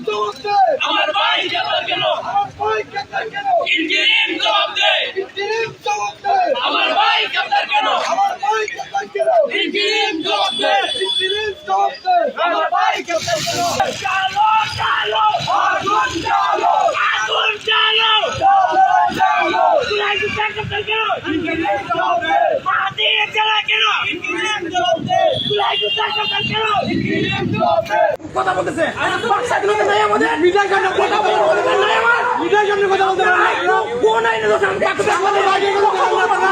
জবাব দে আমার ভাই গ্রেপ্তার কেন? আমার ভাই গ্রেপ্তার কেন ইন্টারিম জবাব দে ইন্টারিম জবাব দে আমার ভাই গ্রেপ্তার কেন? আমার ভাই গ্রেপ্তার কেন ইন্টারিম জবাব দে ইন্টারিম জবাব দে আমার ভাই গ্রেপ্তার কেন? চালো চালো আগুন জ্বালো আগুন চালো জ্বালো জ্বালো তুই গ্রেপ্তার কেন? ইন্টারিম জবাব দে মাটি চালা কেন? ইন্টারিম জবাব দে তুই গ্রেপ্তার কেন? ইন্টারিম জবাব দে কথা বলতেছে বাক্সা দিতে নাই আমাদের মিডিয়ার সামনে কথা বলতে অধিকার নাই আমার মিডিয়ার সামনে কথা বলতে নাই কোন আইনে তো সামনে একটা আমাদের বাইরে কথা বলতে পারবে না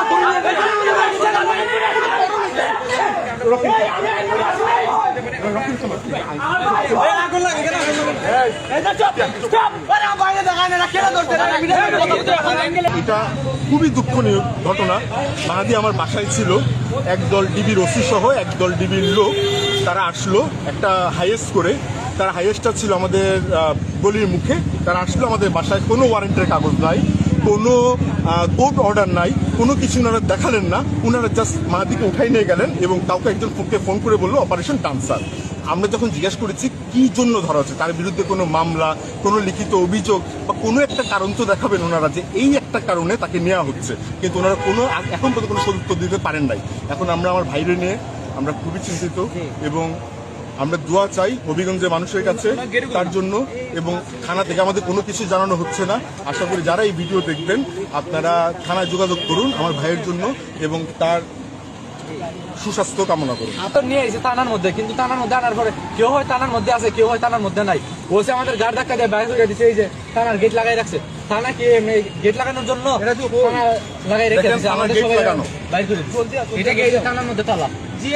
এটা খুবই দুঃখনীয় ঘটনা। মাহাদি আমার বাসায় ছিল, একদল ডিবির ওসি সহ একদল ডিবির লোক, তারা আসলো একটা হাইয়েস্ট করে। তার হাইয়েস্টটা ছিল আমাদের গলির মুখে। তারা আসলো আমাদের বাসায়, কোনো ওয়ারেন্টের কাগজ নাই, কোনো কোর্ট অর্ডার নাই, কোনো কিছু ওনারা দেখালেন না। ওনারা জাস্ট মাহাদিকে উঠাই নিয়ে গেলেন এবং কাউকে একজন ফোন করে বললো অপারেশন ডান্সার। আমরা যখন জিজ্ঞাসা করেছি কি জন্য ধরা হচ্ছে, তার বিরুদ্ধে কোনো মামলা, কোনো লিখিত অভিযোগ বা কোনো একটা কারণ তো দেখাবেন ওনারা যে এই একটা কারণে তাকে নেওয়া হচ্ছে, কিন্তু ওনারা কোনো এখন পর্যন্ত কোনো সদুত্তর দিতে পারেন নাই। এখন আমরা আমার ভাইরে নিয়ে আমরা খুবই চিন্তিত এবং আমরা দোয়া চাই হবিগঞ্জের মানুষের কাছে তার জন্য, এবং থানা থেকে আমাদের কোনো কিছু জানানো হচ্ছে না। আশা করি যারা এই ভিডিও দেখবেন আপনারা থানায় যোগাযোগ করুন আমার ভাইয়ের জন্য এবং তার সুস্বাস্থ্য কামনা করুন। আপনার নিয়ে এসে থানার মধ্যে, কিন্তু থানার মধ্যে আনার পরে কেউ হয় থানার মধ্যে আছে, কেউ হয় থানার মধ্যে নাই। বলছে আমাদের গাড় ধাক্কা দিয়ে বাইরে করে দিচ্ছে, এই যে থানার গেট লাগাই রাখছে। থানা কি গেট লাগানোর জন্য থানা লাগাই রেখে দিচ্ছে, আমাদের সবাই বাইরে করে দিচ্ছে। এটা কি থানার মধ্যে তালা?